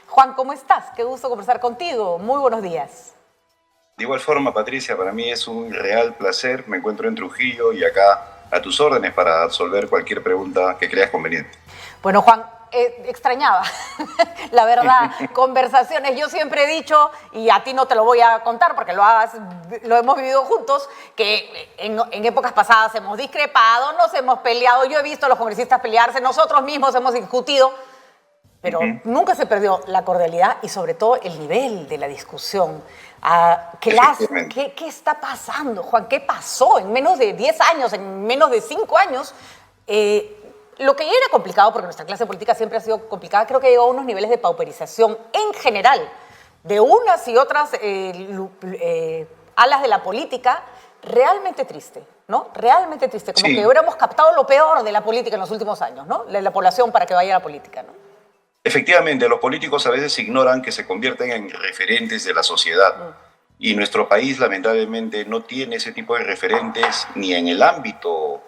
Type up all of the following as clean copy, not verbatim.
Juan, ¿cómo estás? Qué gusto conversar contigo. Muy buenos días. De igual forma, Patricia, para mí es un real placer. Me encuentro en Trujillo y acá a tus órdenes para absolver cualquier pregunta que creas conveniente. Bueno, Juan, extrañaba, la verdad, conversaciones. Yo siempre he dicho, y a ti no te lo voy a contar porque lo hemos vivido juntos, que en épocas pasadas hemos discrepado, nos hemos peleado. Yo he visto a los congresistas pelearse, nosotros mismos hemos discutido, pero nunca se perdió la cordialidad y sobre todo el nivel de la discusión. Efectivamente. ¿Qué está pasando, Juan? ¿Qué pasó en menos de 10 años, en menos de 5 años? Lo que ya era complicado, porque nuestra clase política siempre ha sido complicada, creo que llegó a unos niveles de pauperización en general de unas y otras alas de la política, realmente triste, ¿no? Realmente triste, como Sí, que hubiéramos captado lo peor de la política en los últimos años, ¿no? La población para que vaya a la política, ¿no? efectivamente, los políticos a veces ignoran que se convierten en referentes de la sociedad. Y nuestro país, lamentablemente, no tiene ese tipo de referentes ni en el ámbito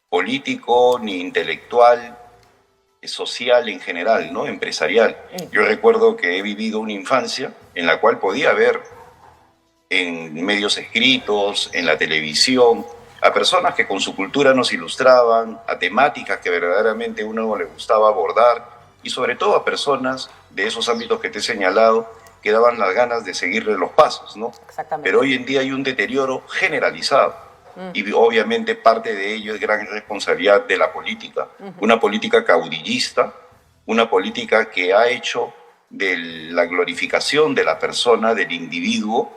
político, ni intelectual, social en general, ¿no? Empresarial. Yo recuerdo que he vivido una infancia en la cual podía ver en medios escritos, en la televisión, a personas que con su cultura nos ilustraban, a temáticas que verdaderamente a uno le gustaba abordar y sobre todo a personas de esos ámbitos que te he señalado que daban las ganas de seguirle los pasos, ¿no? Exactamente. Pero hoy en día hay un deterioro generalizado y obviamente parte de ello es gran responsabilidad de la política, una política caudillista, una política que ha hecho de la glorificación de la persona, del individuo,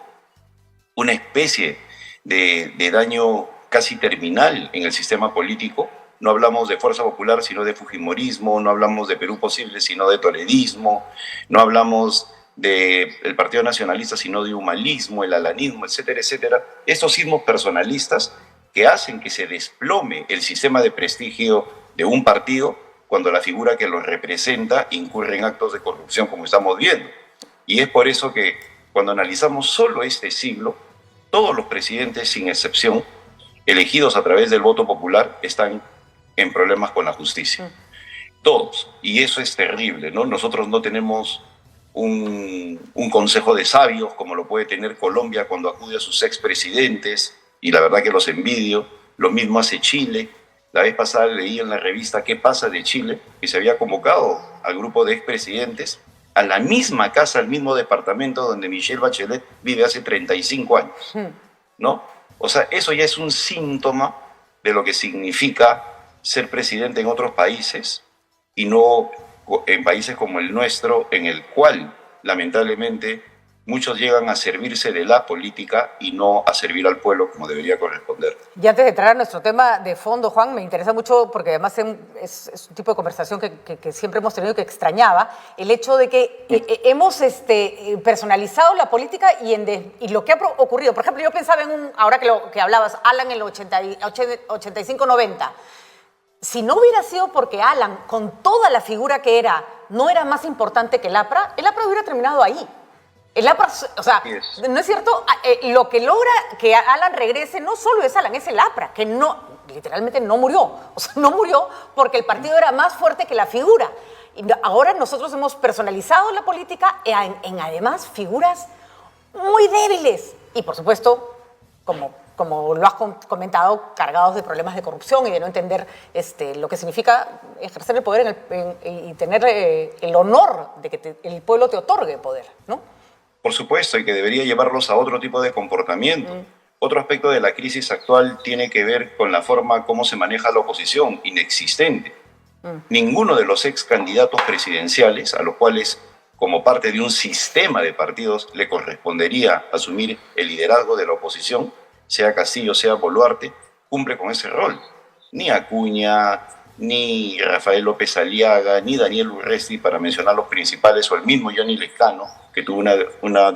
una especie de daño casi terminal en el sistema político. No hablamos de Fuerza Popular, sino de Fujimorismo, no hablamos de Perú Posible, sino de toledismo, no hablamos del Partido Nacionalista, sino de humanismo, el alanismo, etcétera, etcétera. Estos sismos personalistas que hacen que se desplome el sistema de prestigio de un partido cuando la figura que lo representa incurre en actos de corrupción, como estamos viendo. Y es por eso que cuando analizamos solo este siglo, todos los presidentes, sin excepción, elegidos a través del voto popular, están en problemas con la justicia. Todos. Y eso es terrible, ¿no? Nosotros no tenemos un consejo de sabios como lo puede tener Colombia cuando acude a sus expresidentes, y la verdad que los envidio. Lo mismo hace Chile. La vez pasada leí en la revista ¿Qué pasa de Chile? Que se había convocado al grupo de expresidentes a la misma casa, al mismo departamento donde Michelle Bachelet vive hace 35 años, ¿no? O sea, eso ya es un síntoma de lo que significa ser presidente en otros países y no en países como el nuestro, en el cual, lamentablemente, muchos llegan a servirse de la política y no a servir al pueblo como debería corresponder. Y antes de entrar a nuestro tema de fondo, Juan, me interesa mucho, porque además es un tipo de conversación que siempre hemos tenido, que extrañaba, el hecho de que hemos personalizado la política y lo que ha ocurrido. Por ejemplo, yo pensaba ahora que hablabas, Alan en el 85-90. Si no hubiera sido porque Alan, con toda la figura que era, no era más importante que el APRA hubiera terminado ahí. El APRA, o sea, Yes. ¿no es cierto? Lo que logra que Alan regrese no solo es Alan, es el APRA, que no, literalmente no murió. O sea, no murió porque el partido era más fuerte que la figura. Y ahora nosotros hemos personalizado la política en además figuras muy débiles. Y por supuesto, como lo has comentado, cargados de problemas de corrupción y de no entender lo que significa ejercer el poder y tener el honor de que el pueblo te otorgue poder, ¿no? Por supuesto, y que debería llevarlos a otro tipo de comportamiento. Otro aspecto de la crisis actual tiene que ver con la forma como se maneja la oposición, inexistente. Ninguno de los ex candidatos presidenciales, a los cuales, como parte de un sistema de partidos, le correspondería asumir el liderazgo de la oposición, sea Castillo, sea Boluarte, cumple con ese rol. Ni Acuña, ni Rafael López Aliaga, ni Daniel Urresti, para mencionar los principales, o el mismo Johnny Lescano, que tuvo una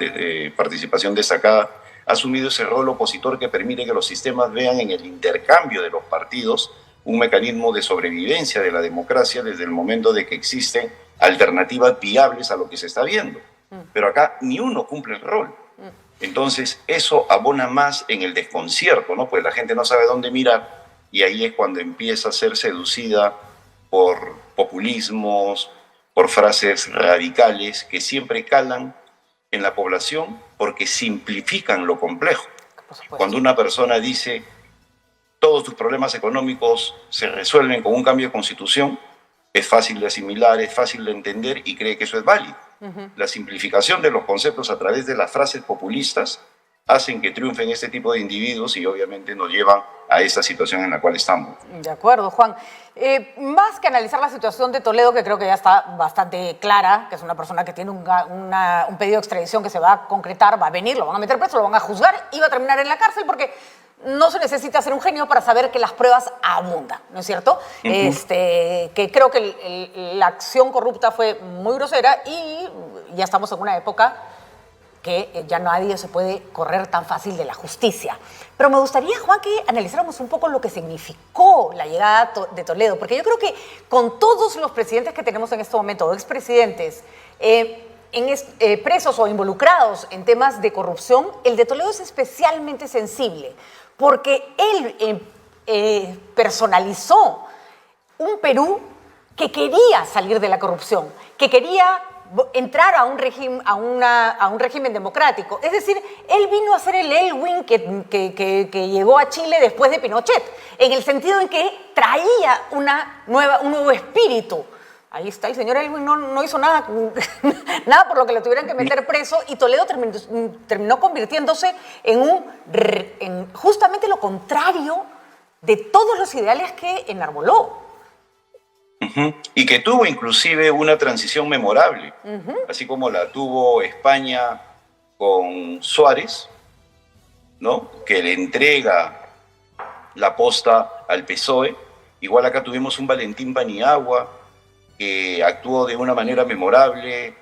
participación destacada, ha asumido ese rol opositor que permite que los sistemas vean en el intercambio de los partidos un mecanismo de sobrevivencia de la democracia desde el momento de que existen alternativas viables a lo que se está viendo. Pero acá ni uno cumple el rol. Entonces eso abona más en el desconcierto, ¿no? Pues la gente no sabe dónde mirar y ahí es cuando empieza a ser seducida por populismos, por frases radicales que siempre calan en la población porque simplifican lo complejo. Cuando una persona dice todos tus problemas económicos se resuelven con un cambio de constitución, es fácil de asimilar, es fácil de entender y cree que eso es válido. La simplificación de los conceptos a través de las frases populistas hacen que triunfen este tipo de individuos y obviamente nos llevan a esta situación en la cual estamos. De acuerdo, Juan. Más que analizar la situación de Toledo, que creo que ya está bastante clara, que es una persona que tiene un pedido de extradición que se va a concretar, va a venir, lo van a meter preso, lo van a juzgar y va a terminar en la cárcel porque no se necesita ser un genio para saber que las pruebas abundan, ¿no es cierto? Que creo que la acción corrupta fue muy grosera y ya estamos en una época que ya nadie se puede correr tan fácil de la justicia. Pero me gustaría, Juan, que analizáramos un poco lo que significó la llegada de Toledo, porque yo creo que con todos los presidentes que tenemos en este momento, o expresidentes, presos o involucrados en temas de corrupción, el de Toledo es especialmente sensible, porque él personalizó un Perú que quería salir de la corrupción, que quería entrar a un régimen democrático. Es decir, él vino a ser el Elwin que llegó a Chile después de Pinochet, en el sentido en que traía un nuevo espíritu. Ahí está, el señor Elwin no hizo nada, nada por lo que lo tuvieran que meter preso, y Toledo terminó convirtiéndose en justamente lo contrario de todos los ideales que enarboló. Y que tuvo inclusive una transición memorable, así como la tuvo España con Suárez, ¿no? Que le entrega la posta al PSOE. Igual acá tuvimos un Valentín Paniagua que actuó de una manera memorable,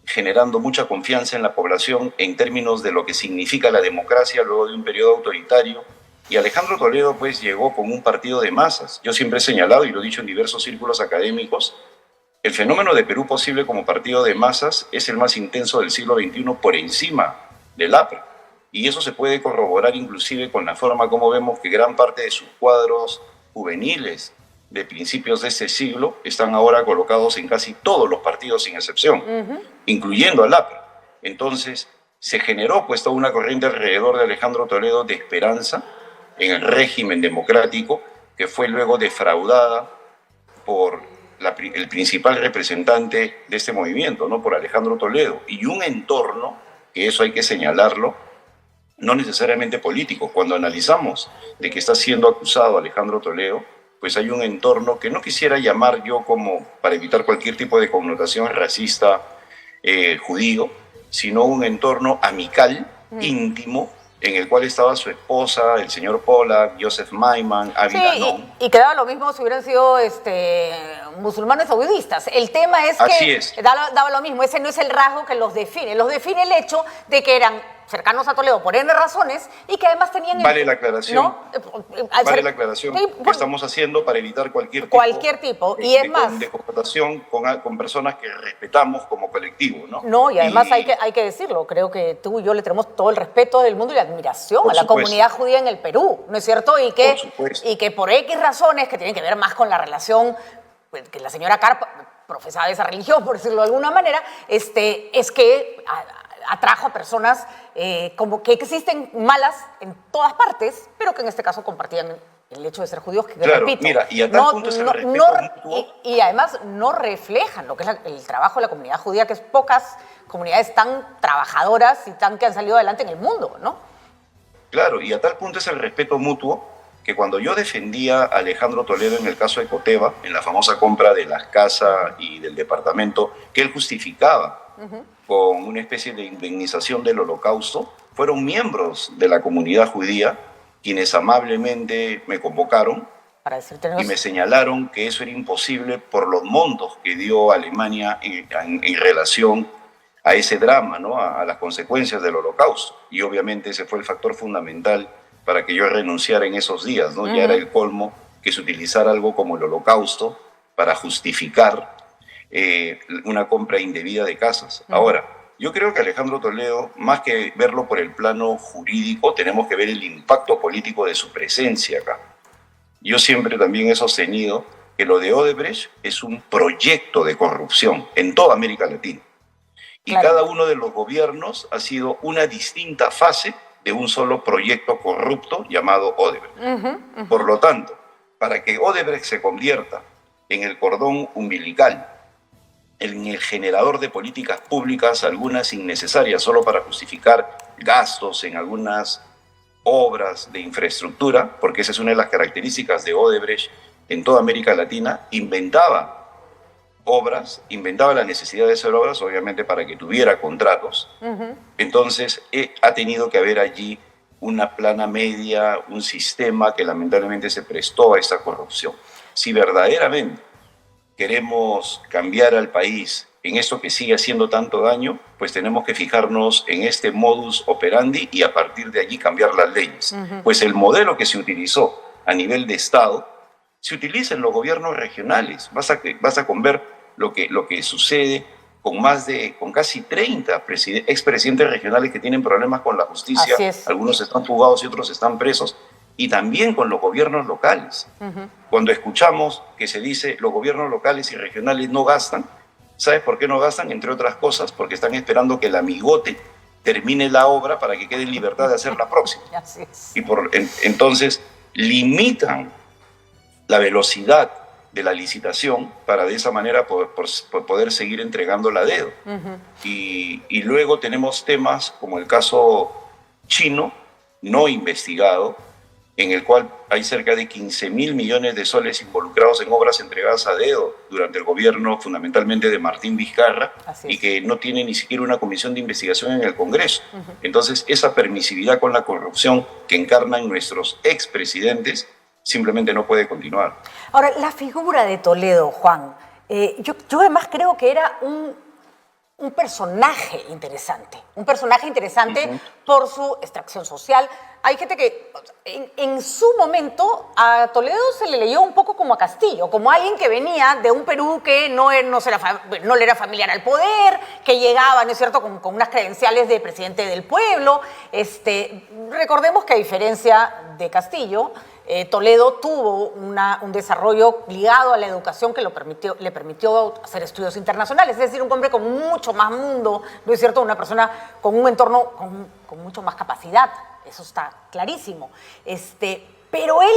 generando mucha confianza en la población en términos de lo que significa la democracia luego de un periodo autoritario. Y Alejandro Toledo pues llegó con un partido de masas. Yo siempre he señalado, y lo he dicho en diversos círculos académicos, el fenómeno de Perú Posible como partido de masas es el más intenso del siglo XXI por encima del APRA. Y eso se puede corroborar inclusive con la forma como vemos que gran parte de sus cuadros juveniles de principios de este siglo están ahora colocados en casi todos los partidos sin excepción, incluyendo al APRA. Entonces se generó pues toda una corriente alrededor de Alejandro Toledo de esperanza en el régimen democrático, que fue luego defraudada por el principal representante de este movimiento, ¿no? Por Alejandro Toledo, y un entorno, que eso hay que señalarlo, no necesariamente político. Cuando analizamos de que está siendo acusado Alejandro Toledo, pues hay un entorno que no quisiera llamar yo como, para evitar cualquier tipo de connotación racista, judío, sino un entorno amical, íntimo, en el cual estaba su esposa, el señor Pollack, Joseph Maiman, Avidanón. Y quedaba lo mismo si hubieran sido musulmanes o budistas. El tema es que daba lo mismo. Ese no es el rasgo que los define. Los define el hecho de que eran cercanos a Toledo por N razones y que además tenían... Vale la aclaración. ¿No? Vale la aclaración que estamos haciendo para evitar cualquier tipo y es más, de confrontación con personas que respetamos como colectivo, ¿no? No, y además hay que decirlo. Creo que tú y yo le tenemos todo el respeto del mundo y la admiración a la comunidad judía en el Perú, ¿no es cierto? Y que por X razones que tienen que ver más con la relación que la señora Carpa profesaba esa religión, por decirlo de alguna manera, es que atrajo a personas como que existen malas en todas partes, pero que en este caso compartían el hecho de ser judíos, que claro, repito, mira, y a tal punto es el respeto mutuo. Y además no reflejan lo que es el trabajo de la comunidad judía, que es pocas comunidades tan trabajadoras y que han salido adelante en el mundo, ¿no? Claro, y a tal punto es el respeto mutuo que cuando yo defendía a Alejandro Toledo en el caso de Coteva, en la famosa compra de las casas y del departamento, que él justificaba con una especie de indemnización del Holocausto, fueron miembros de la comunidad judía quienes amablemente me convocaron y me señalaron que eso era imposible por los montos que dio Alemania en relación a ese drama, ¿no? A las consecuencias del Holocausto. Y obviamente ese fue el factor fundamental para que yo renunciara en esos días, ¿no? Ya era el colmo que se utilizara algo como el Holocausto para justificar una compra indebida de casas. Ahora, yo creo que Alejandro Toledo, más que verlo por el plano jurídico, tenemos que ver el impacto político de su presencia acá. Yo siempre también he sostenido que que lo de Odebrecht es un proyecto de corrupción en toda América Latina. Y Claro. cada uno de los gobiernos ha sido una distinta fase de un solo proyecto corrupto llamado Odebrecht. Por lo tanto, para que Odebrecht se convierta en el cordón umbilical, en el generador de políticas públicas, algunas innecesarias, solo para justificar gastos en algunas obras de infraestructura, porque esa es una de las características de Odebrecht en toda América Latina, inventaba obras, inventaba la necesidad de hacer obras, obviamente para que tuviera contratos. Entonces, ha tenido que haber allí una plana media, un sistema que lamentablemente se prestó a esta corrupción. Si verdaderamente queremos cambiar al país en esto que sigue haciendo tanto daño, pues tenemos que fijarnos en este modus operandi y a partir de allí cambiar las leyes. Pues el modelo que se utilizó a nivel de Estado se utiliza en los gobiernos regionales. Basta con ver lo que sucede con casi 30 expresidentes regionales que tienen problemas con la justicia. Así es. Algunos están fugados y otros están presos. Y también con los gobiernos locales. Cuando escuchamos que se dice los gobiernos locales y regionales no gastan, ¿sabes por qué no gastan? Entre otras cosas, porque están esperando que el amigote termine la obra para que quede en libertad de hacer la próxima. Así es. Y entonces limitan la velocidad de la licitación para de esa manera poder seguir entregándola a dedo. Y luego tenemos temas como el caso chino, no investigado, en el cual hay cerca de 15.000 millones de soles involucrados en obras entregadas a dedo durante el gobierno fundamentalmente de Martín Vizcarra y que no tiene ni siquiera una comisión de investigación en el Congreso. Entonces, esa permisividad con la corrupción que encarnan nuestros expresidentes simplemente no puede continuar. Ahora, la figura de Toledo, Juan, yo además creo que era un personaje interesante. Un personaje interesante por su extracción social. Hay gente que en su momento a Toledo se le leyó un poco como a Castillo, como alguien que venía de un Perú que no le era familiar al poder, que llegaba, ¿no es cierto?, con unas credenciales de presidente del pueblo. Recordemos que a diferencia de Castillo, Toledo tuvo un desarrollo ligado a la educación que le permitió hacer estudios internacionales, es decir, un hombre con mucho más mundo, ¿no es cierto?, una persona con un entorno con mucho más capacidad, eso está clarísimo. Pero él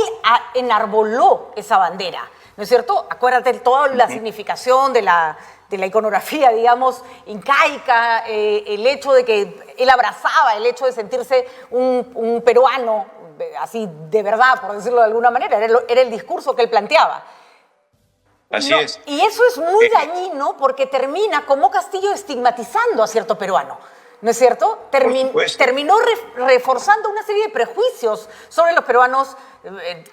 enarboló esa bandera, ¿no es cierto? Acuérdate de toda la significación de la iconografía, digamos, incaica, el hecho de que él abrazaba el hecho de sentirse un peruano, así de verdad, por decirlo de alguna manera, era el discurso que él planteaba. Así es. Y eso es muy dañino porque termina como Castillo estigmatizando a cierto peruano, ¿no es cierto? Terminó reforzando una serie de prejuicios sobre los peruanos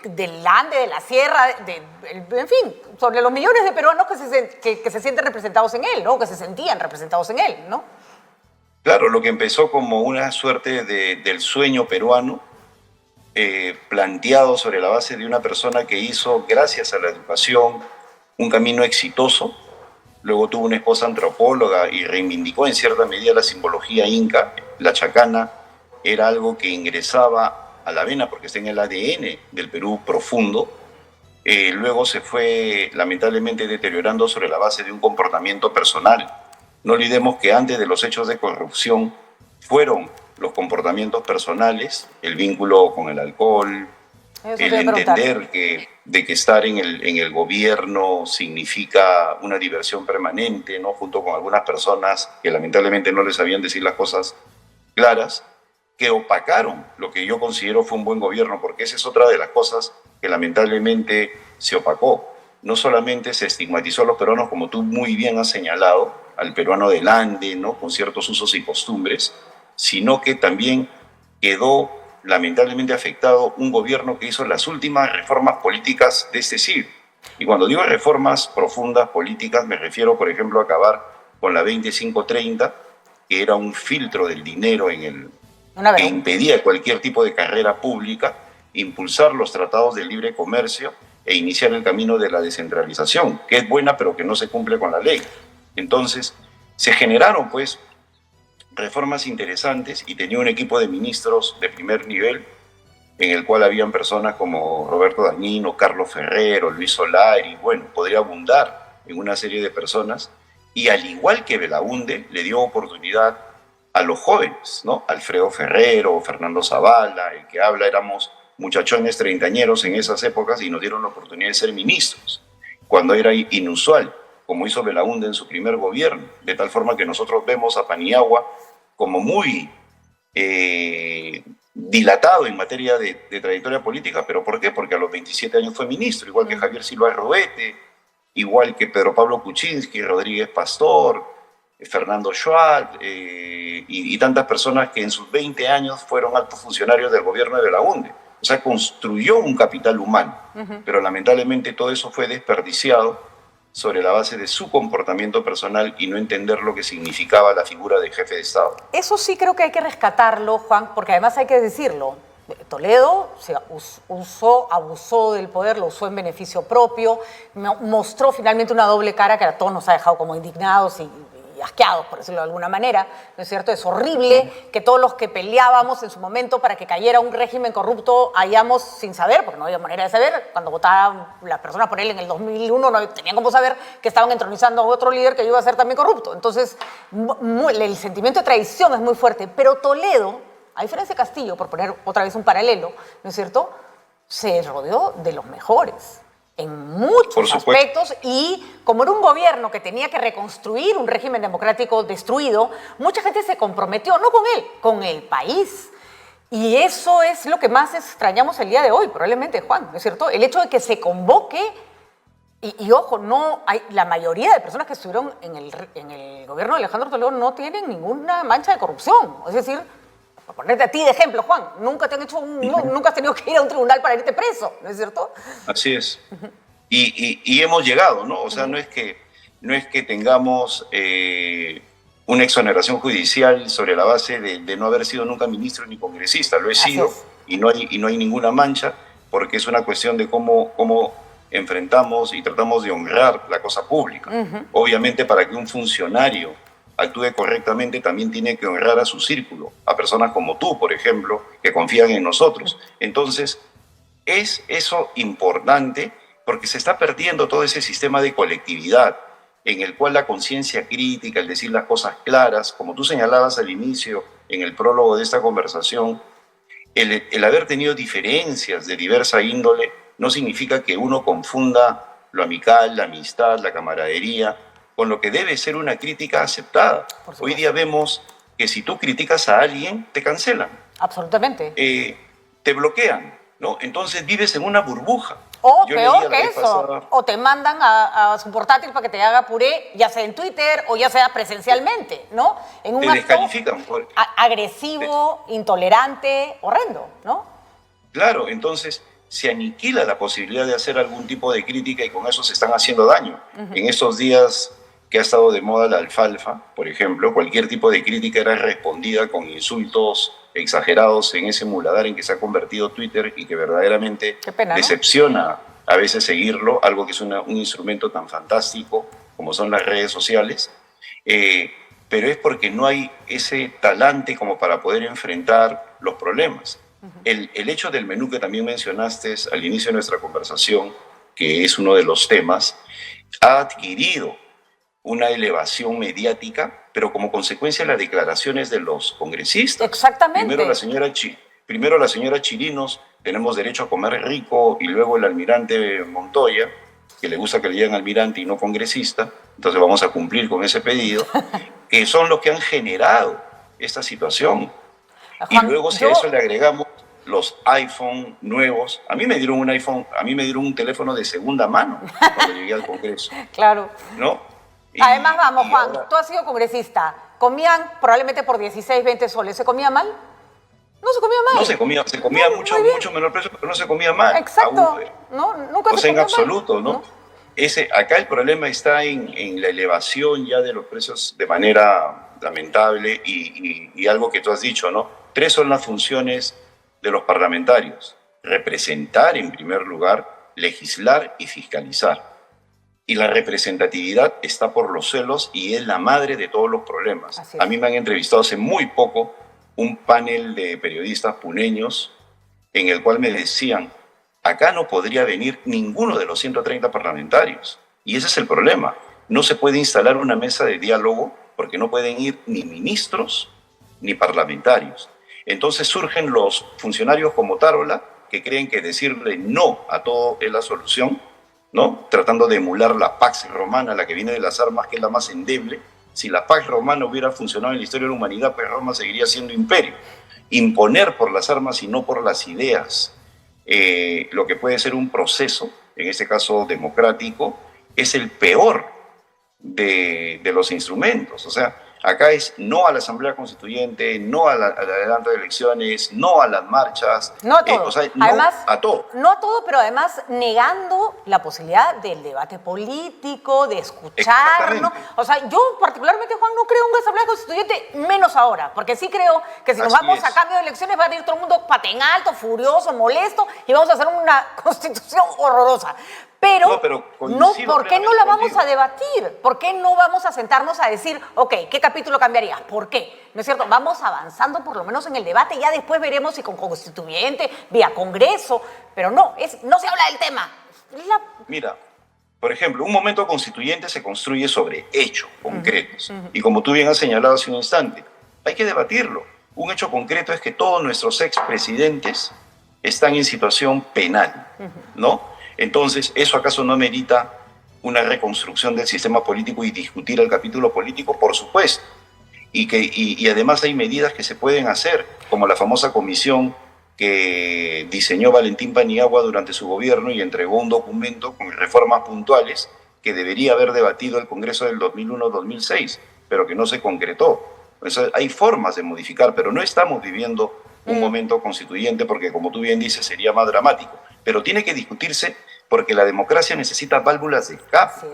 del Ande, de la Sierra, en fin, sobre los millones de peruanos que se sienten representados en él, ¿no? Que se sentían representados en él, ¿no? Claro, lo que empezó como una suerte del sueño peruano, planteado sobre la base de una persona que hizo, gracias a la educación, un camino exitoso. Luego tuvo una esposa antropóloga y reivindicó en cierta medida la simbología inca. La chacana era algo que ingresaba a la vena porque está en el ADN del Perú profundo. Luego se fue lamentablemente deteriorando sobre la base de un comportamiento personal. No olvidemos que antes de los hechos de corrupción fueron los comportamientos personales, el vínculo con el alcohol, el entender que estar en el gobierno significa una diversión permanente, ¿no? Junto con algunas personas que lamentablemente no les sabían decir las cosas claras, que opacaron lo que yo considero fue un buen gobierno, porque esa es otra de las cosas que lamentablemente se opacó. No solamente se estigmatizó a los peruanos, como tú muy bien has señalado, al peruano del Ande, ¿no? Con ciertos usos y costumbres, sino que también quedó lamentablemente afectado un gobierno que hizo las últimas reformas políticas de este siglo. Y cuando digo reformas profundas políticas, me refiero, por ejemplo, a acabar con la 2530, que era un filtro del dinero que impedía cualquier tipo de carrera pública, impulsar los tratados de libre comercio e iniciar el camino de la descentralización, que es buena pero que no se cumple con la ley. Entonces, se generaron, pues, reformas interesantes y tenía un equipo de ministros de primer nivel en el cual habían personas como Roberto Dañino, Carlos Ferrero, Luis Solari, bueno, podría abundar en una serie de personas, y al igual que Belaunde, le dio oportunidad a los jóvenes, ¿no? Alfredo Ferrero, Fernando Zavala, el que habla, éramos muchachones treintañeros en esas épocas y nos dieron la oportunidad de ser ministros, cuando era inusual, como hizo Belaunde en su primer gobierno, de tal forma que nosotros vemos a Paniagua como muy dilatado en materia de trayectoria política. ¿Pero por qué? Porque a los 27 años fue ministro, igual que Javier Silva Roete, igual que Pedro Pablo Kuczynski, Rodríguez Pastor, Fernando Schwab, y tantas personas que en sus 20 años fueron altos funcionarios del gobierno de Belaunde. O sea, construyó un capital humano, pero lamentablemente todo eso fue desperdiciado sobre la base de su comportamiento personal y no entender lo que significaba la figura de jefe de Estado. Eso sí creo que hay que rescatarlo, Juan, porque además hay que decirlo. Toledo abusó del poder, lo usó en beneficio propio, mostró finalmente una doble cara que a todos nos ha dejado como indignados y asqueados, por decirlo de alguna manera, ¿no es cierto? Es horrible que todos los que peleábamos en su momento para que cayera un régimen corrupto hayamos, sin saber, porque no había manera de saber, cuando votaban las personas por él en el 2001 no tenían cómo saber que estaban entronizando a otro líder que iba a ser también corrupto. Entonces, el sentimiento de traición es muy fuerte, pero Toledo, a diferencia de Castillo, por poner otra vez un paralelo, ¿no es cierto?, se rodeó de los mejores en muchos aspectos, y como era un gobierno que tenía que reconstruir un régimen democrático destruido, mucha gente se comprometió, no con él, con el país. Y eso es lo que más extrañamos el día de hoy, probablemente, Juan, ¿no es cierto? El hecho de que se convoque, y ojo, no hay, la mayoría de personas que estuvieron en el gobierno de Alejandro Toledo no tienen ninguna mancha de corrupción. Es decir, para ponerte a ti de ejemplo, Juan, nunca has tenido que ir a un tribunal para irte preso, ¿no es cierto? Así es. Y hemos llegado, ¿no? O sea, no es que tengamos una exoneración judicial sobre la base de no haber sido nunca ministro ni congresista. Lo he sido y no hay ninguna mancha, porque es una cuestión de cómo enfrentamos y tratamos de honrar la cosa pública. Obviamente, para que un funcionario actúe correctamente, también tiene que honrar a su círculo, a personas como tú, por ejemplo, que confían en nosotros. Entonces, es eso importante, porque se está perdiendo todo ese sistema de colectividad en el cual la conciencia crítica, el decir las cosas claras, como tú señalabas al inicio, en el prólogo de esta conversación, el haber tenido diferencias de diversa índole no significa que uno confunda lo amical, la amistad, la camaradería, con lo que debe ser una crítica aceptada. Hoy día vemos que si tú criticas a alguien, te cancelan. Absolutamente. Te bloquean, ¿no? Entonces vives en una burbuja. O peor que eso, o te mandan a su portátil para que te haga puré, ya sea en Twitter o ya sea presencialmente, ¿no? En un te descalifican. Agresivo, intolerante, horrendo, ¿no? Claro, entonces se aniquila la posibilidad de hacer algún tipo de crítica y con eso se están haciendo daño. En estos días que ha estado de moda la alfalfa, por ejemplo, cualquier tipo de crítica era respondida con insultos exagerados en ese muladar en que se ha convertido Twitter y que verdaderamente decepciona a veces seguirlo, algo que es un instrumento tan fantástico como son las redes sociales, pero es porque no hay ese talante como para poder enfrentar los problemas. El hecho del menú que también mencionaste al inicio de nuestra conversación, que es uno de los temas, ha adquirido una elevación mediática, pero como consecuencia de las declaraciones de los congresistas. Exactamente. Primero la señora Chirinos, tenemos derecho a comer rico, y luego el almirante Montoya, que le gusta que le digan almirante y no congresista, entonces vamos a cumplir con ese pedido, que son los que han generado esta situación. Juan, y luego si a eso le agregamos los iPhone nuevos, a mí me dieron un iPhone, a mí me dieron un teléfono de segunda mano cuando llegué al Congreso. Claro. ¿No? Además, vamos, Juan, ahora, tú has sido congresista. ¿Comían probablemente por 16, 20 soles? ¿Se comía mal? No se comía mal. No se comía mucho menor precio, pero no se comía mal. Exacto. No, nunca se comía en absoluto, mal. ¿No? Acá el problema está en la elevación ya de los precios de manera lamentable y algo que tú has dicho, ¿no? 3 son las funciones de los parlamentarios: representar en primer lugar, legislar y fiscalizar. Y la representatividad está por los suelos y es la madre de todos los problemas. A mí me han entrevistado hace muy poco un panel de periodistas puneños en el cual me decían, acá no podría venir ninguno de los 130 parlamentarios. Y ese es el problema. No se puede instalar una mesa de diálogo porque no pueden ir ni ministros ni parlamentarios. Entonces surgen los funcionarios como Tarola, que creen que decirle no a todo es la solución, ¿no? Tratando de emular la Pax Romana, la que viene de las armas, que es la más endeble. Si la Pax Romana hubiera funcionado en la historia de la humanidad, pues Roma seguiría siendo imperio. Imponer por las armas y no por las ideas, lo que puede ser un proceso, en este caso democrático, es el peor de los instrumentos. O sea, acá es no a la Asamblea Constituyente, no al adelanto de elecciones, no a las marchas. No a todo. O sea, además, no a todo. No a todo, pero además negando la posibilidad del debate político, de escucharnos. O sea, yo particularmente, Juan, no creo en una Asamblea Constituyente, menos ahora, porque sí creo que si nos vamos a cambio de elecciones va a ir todo el mundo paten alto, furioso, molesto, y vamos a hacer una constitución horrorosa. Pero ¿por qué no la vamos a debatir? ¿Por qué no vamos a sentarnos a decir, ok, ¿qué capítulo cambiaría? ¿Por qué? ¿No es cierto? Vamos avanzando por lo menos en el debate, ya después veremos si con constituyente, vía Congreso, pero no se habla del tema. Mira, por ejemplo, un momento constituyente se construye sobre hechos concretos. Y como tú bien has señalado hace un instante, hay que debatirlo. Un hecho concreto es que todos nuestros expresidentes están en situación penal, ¿no? Entonces, ¿eso acaso no merita una reconstrucción del sistema político y discutir el capítulo político? Por supuesto. Y además hay medidas que se pueden hacer, como la famosa comisión que diseñó Valentín Paniagua durante su gobierno y entregó un documento con reformas puntuales que debería haber debatido el Congreso del 2001-2006, pero que no se concretó. Entonces, hay formas de modificar, pero no estamos viviendo un momento constituyente porque, como tú bien dices, sería más dramático. Pero tiene que discutirse porque la democracia necesita válvulas de escape.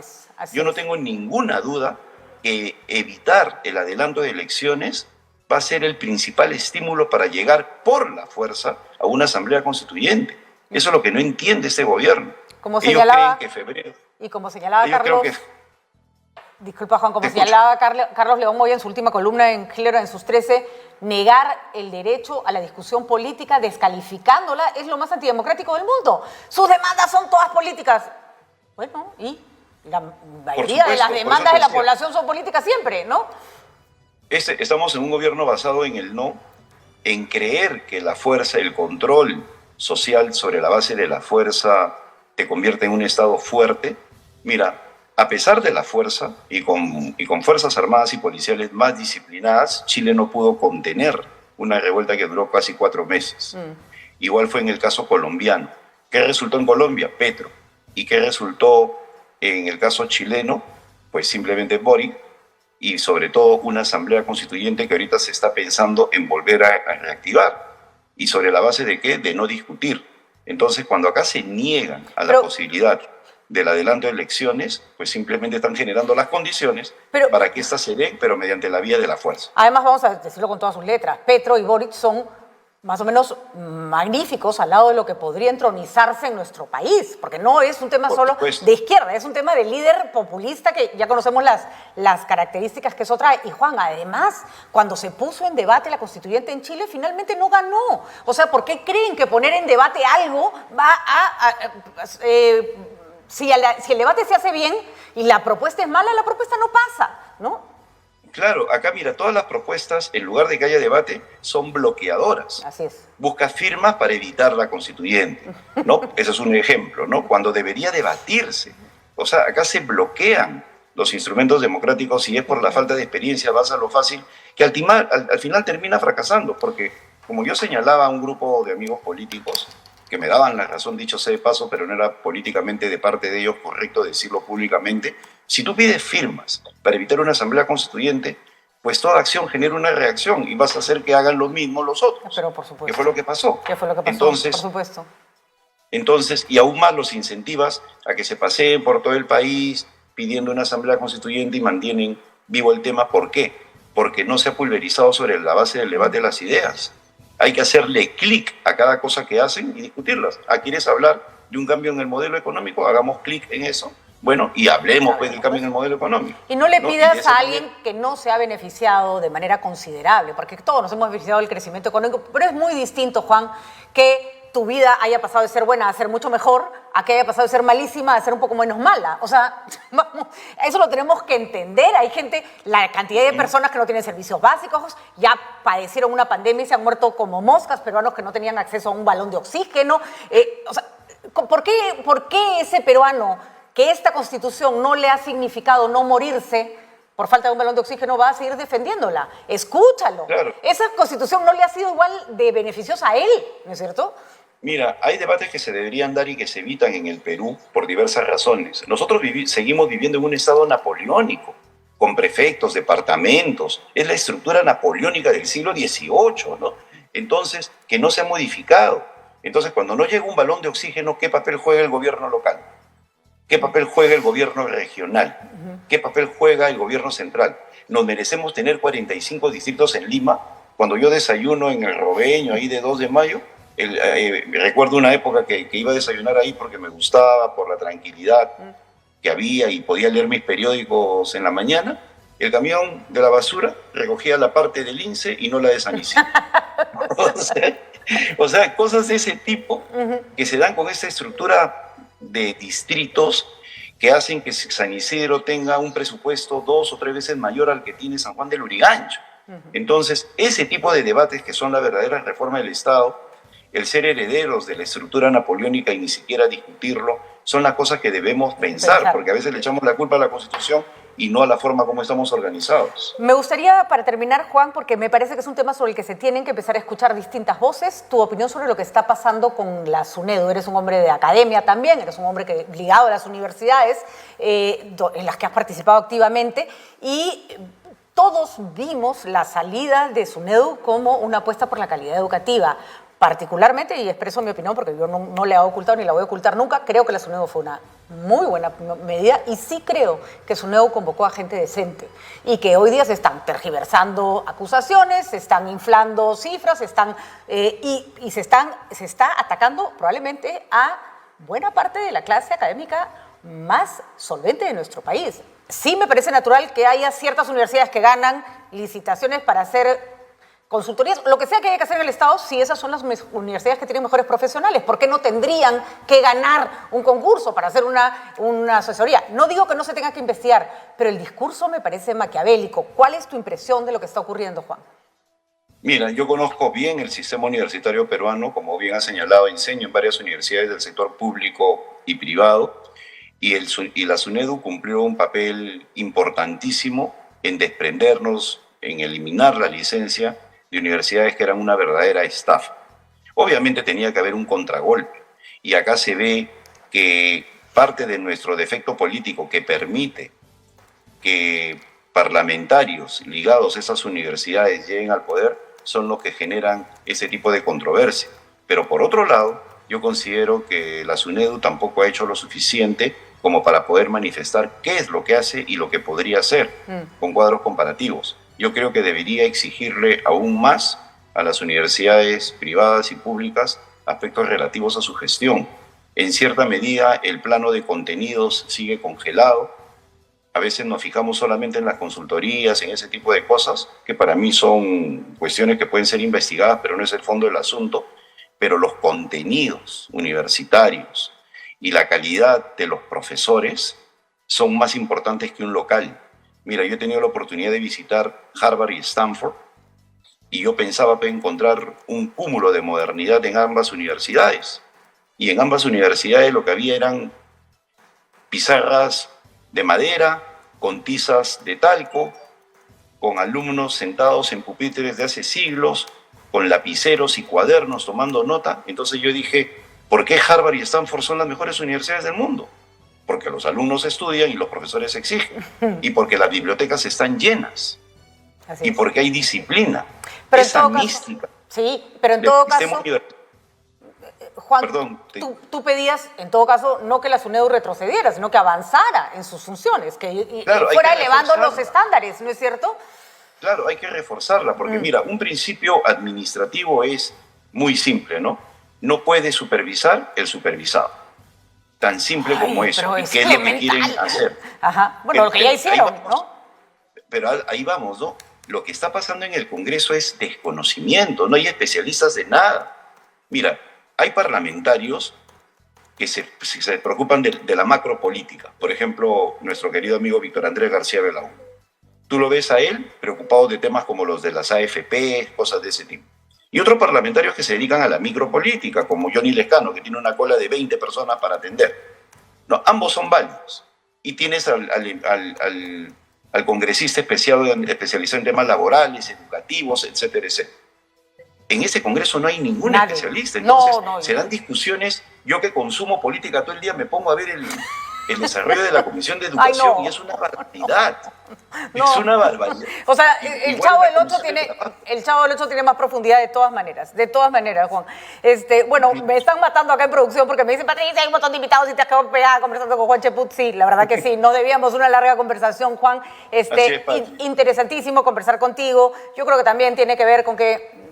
Yo no tengo ninguna duda que evitar el adelanto de elecciones va a ser el principal estímulo para llegar por la fuerza a una asamblea constituyente. Eso es lo que no entiende este gobierno. Como señalaba, creen que febrero... Y como señalaba Carlos... Disculpa, Juan, como señalaba Carlos León Moya en su última columna en Gilero en sus 13, negar el derecho a la discusión política, descalificándola, es lo más antidemocrático del mundo. Sus demandas son todas políticas. Bueno, y la mayoría de las demandas de la población son políticas siempre, ¿no? Estamos en un gobierno basado en el no, en creer que la fuerza, el control social sobre la base de la fuerza te convierte en un Estado fuerte. Mira, a pesar de la fuerza y con fuerzas armadas y policiales más disciplinadas, Chile no pudo contener una revuelta que duró casi 4 meses. Igual fue en el caso colombiano. ¿Qué resultó en Colombia? Petro. ¿Y qué resultó en el caso chileno? Pues simplemente Boric y sobre todo una asamblea constituyente que ahorita se está pensando en volver a reactivar. ¿Y sobre la base de qué? De no discutir. Entonces, cuando acá se niegan a la posibilidad del adelanto de elecciones, pues simplemente están generando las condiciones para que éstas se den, pero mediante la vía de la fuerza. Además, vamos a decirlo con todas sus letras, Petro y Boric son más o menos magníficos al lado de lo que podría entronizarse en nuestro país, porque no es un tema solo de izquierda, es un tema de líder populista que ya conocemos las características que eso trae. Y Juan, además, cuando se puso en debate la constituyente en Chile, finalmente no ganó. O sea, ¿por qué creen que poner en debate algo va si el debate se hace bien y la propuesta es mala, la propuesta no pasa, ¿no? Claro, acá mira, todas las propuestas, en lugar de que haya debate, son bloqueadoras. Así es. Busca firmas para evitar la constituyente, ¿no? Ese es un ejemplo, ¿no? Cuando debería debatirse. O sea, acá se bloquean los instrumentos democráticos y es por la falta de experiencia, vas a lo fácil, que al final termina fracasando, porque como yo señalaba a un grupo de amigos políticos, que me daban la razón, dicho sea de paso, pero no era políticamente de parte de ellos correcto decirlo públicamente. Si tú pides firmas para evitar una asamblea constituyente, pues toda acción genera una reacción y vas a hacer que hagan lo mismo los otros. Pero por supuesto. ¿Qué fue lo que pasó? ¿Qué fue lo que pasó? Entonces, por supuesto. Entonces, y aún más los incentivas a que se paseen por todo el país pidiendo una asamblea constituyente y mantienen vivo el tema. ¿Por qué? Porque no se ha pulverizado sobre la base del debate de las ideas. Hay que hacerle clic a cada cosa que hacen y discutirlas. ¿Quieres hablar de un cambio en el modelo económico? Hagamos clic en eso. Bueno, y hablemos pues del cambio en el modelo económico. Y no le pidas a alguien que no se ha beneficiado de manera considerable, porque todos nos hemos beneficiado del crecimiento económico, pero es muy distinto, Juan, que tu vida haya pasado de ser buena a ser mucho mejor, a que haya pasado de ser malísima a ser un poco menos mala. O sea, vamos, eso lo tenemos que entender. Hay gente, la cantidad de personas que no tienen servicios básicos, ya padecieron una pandemia y se han muerto como moscas, peruanos que no tenían acceso a un balón de oxígeno. O sea, ¿por qué ese peruano que esta Constitución no le ha significado no morirse por falta de un balón de oxígeno va a seguir defendiéndola? Escúchalo. Claro. Esa Constitución no le ha sido igual de beneficiosa a él, ¿no es cierto? Mira, hay debates que se deberían dar y que se evitan en el Perú por diversas razones. Nosotros seguimos viviendo en un estado napoleónico, con prefectos, departamentos. Es la estructura napoleónica del siglo XVIII, ¿no? Entonces, que no se ha modificado. Entonces, cuando no llega un balón de oxígeno, ¿qué papel juega el gobierno local? ¿Qué papel juega el gobierno regional? ¿Qué papel juega el gobierno central? ¿Nos merecemos tener 45 distritos en Lima? Cuando yo desayuno en el Robeño, ahí de 2 de mayo, recuerdo una época que iba a desayunar ahí porque me gustaba, por la tranquilidad que había y podía leer mis periódicos en la mañana. El camión de la basura recogía la parte del INSE y no la de San Isidro. O sea, cosas de ese tipo que se dan con esta estructura de distritos que hacen que San Isidro tenga un presupuesto 2 o 3 veces mayor al que tiene San Juan del Lurigancho. Entonces, ese tipo de debates que son la verdadera reforma del Estado, el ser herederos de la estructura napoleónica y ni siquiera discutirlo, son las cosas que debemos pensar, porque a veces le echamos la culpa a la Constitución y no a la forma como estamos organizados. Me gustaría, para terminar, Juan, porque me parece que es un tema sobre el que se tienen que empezar a escuchar distintas voces, tu opinión sobre lo que está pasando con la SUNEDU. Eres un hombre de academia también, eres un hombre ligado a las universidades, en las que has participado activamente, y todos vimos la salida de SUNEDU como una apuesta por la calidad educativa. Particularmente, y expreso mi opinión porque yo no la he ocultado ni la voy a ocultar nunca, creo que la SUNEDU fue una muy buena medida y sí creo que SUNEDU convocó a gente decente y que hoy día se están tergiversando acusaciones, se están inflando cifras, y se está atacando probablemente a buena parte de la clase académica más solvente de nuestro país. Sí me parece natural que haya ciertas universidades que ganan licitaciones para hacer consultorías, lo que sea que haya que hacer en el Estado, si esas son las universidades que tienen mejores profesionales. ¿Por qué no tendrían que ganar un concurso para hacer una asesoría? No digo que no se tenga que investigar, pero el discurso me parece maquiavélico. ¿Cuál es tu impresión de lo que está ocurriendo, Juan? Mira, yo conozco bien el sistema universitario peruano, como bien ha señalado, enseño en varias universidades del sector público y privado, y la SUNEDU cumplió un papel importantísimo en desprendernos, en eliminar la licencia de universidades que eran una verdadera estafa. Obviamente tenía que haber un contragolpe, y acá se ve que parte de nuestro defecto político que permite que parlamentarios ligados a esas universidades lleguen al poder son los que generan ese tipo de controversia. Pero por otro lado, yo considero que la SUNEDU tampoco ha hecho lo suficiente como para poder manifestar qué es lo que hace y lo que podría hacer con cuadros comparativos. Yo creo que debería exigirle aún más a las universidades privadas y públicas aspectos relativos a su gestión. En cierta medida, el plano de contenidos sigue congelado. A veces nos fijamos solamente en las consultorías, en ese tipo de cosas, que para mí son cuestiones que pueden ser investigadas, pero no es el fondo del asunto. Pero los contenidos universitarios y la calidad de los profesores son más importantes que un local. Mira, yo he tenido la oportunidad de visitar Harvard y Stanford y yo pensaba encontrar un cúmulo de modernidad en ambas universidades. Y en ambas universidades lo que había eran pizarras de madera, con tizas de talco, con alumnos sentados en pupitres de hace siglos, con lapiceros y cuadernos tomando nota. Entonces yo dije, ¿por qué Harvard y Stanford son las mejores universidades del mundo? Porque los alumnos estudian y los profesores exigen, y porque las bibliotecas están llenas, y porque hay disciplina, pero esa mística. Sí, pero en todo caso, Juan, perdón, tú pedías, en todo caso, no que la SUNEDU retrocediera, sino que avanzara en sus funciones, que fuera elevando los estándares, ¿no es cierto? Claro, hay que reforzarla, porque mira, un principio administrativo es muy simple, ¿no? No puede supervisar el supervisado. Tan simple como eso. ¿Y qué es lo que quieren hacer? Ajá. Bueno, lo que ya hicieron, ¿no? Pero ahí vamos, ¿no? Lo que está pasando en el Congreso es desconocimiento, no hay especialistas de nada. Mira, hay parlamentarios que se preocupan de la macropolítica. Por ejemplo, nuestro querido amigo Víctor Andrés García Belaúnde. Tú lo ves a él preocupado de temas como los de las AFP, cosas de ese tipo. Y otros parlamentarios que se dedican a la micropolítica, como Johnny Lescano, que tiene una cola de 20 personas para atender. No, ambos son válidos. Y tienes al congresista especializado en temas laborales, educativos, etcétera, etcétera. En ese congreso no hay ningún especialista. Entonces, serán discusiones. Yo que consumo política todo el día me pongo a ver el desarrollo de la Comisión de Educación. Ay, no. Y es una barbaridad. No. Es una barbaridad. O sea, el Chavo del Ocho tiene más profundidad de todas maneras, Juan. Bueno, me están matando acá en producción porque me dicen, Patricia, hay un montón de invitados y te has quedado pegada conversando con Juan Cheput. Sí, la verdad que sí, nos debíamos una larga conversación, Juan. Interesantísimo conversar contigo. Yo creo que también tiene que ver con que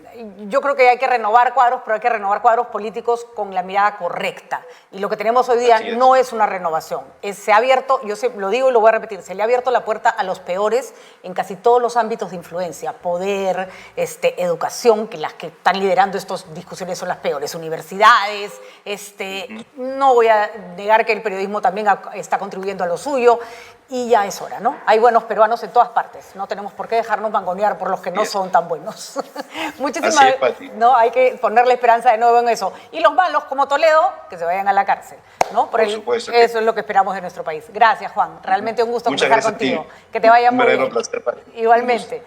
yo creo que hay que renovar cuadros, pero hay que renovar cuadros políticos con la mirada correcta. Y lo que tenemos hoy día no es una renovación. Se ha abierto, yo lo digo y lo voy a repetir, se le ha abierto la puerta a los peores en casi todos los ámbitos de influencia. Poder, educación, que las que están liderando estas discusiones son las peores. Universidades, no voy a negar que el periodismo también está contribuyendo a lo suyo. Y ya es hora, ¿no? Hay buenos peruanos en todas partes. No tenemos por qué dejarnos mangonear por los que no son tan buenos. Muchísimas gracias. No, hay que ponerle esperanza de nuevo en eso. Y los malos, como Toledo, que se vayan a la cárcel, ¿no? Por supuesto. Eso es lo que esperamos de nuestro país. Gracias, Juan. Realmente un gusto conversar contigo. Que te vaya muy bien. Placer, igualmente.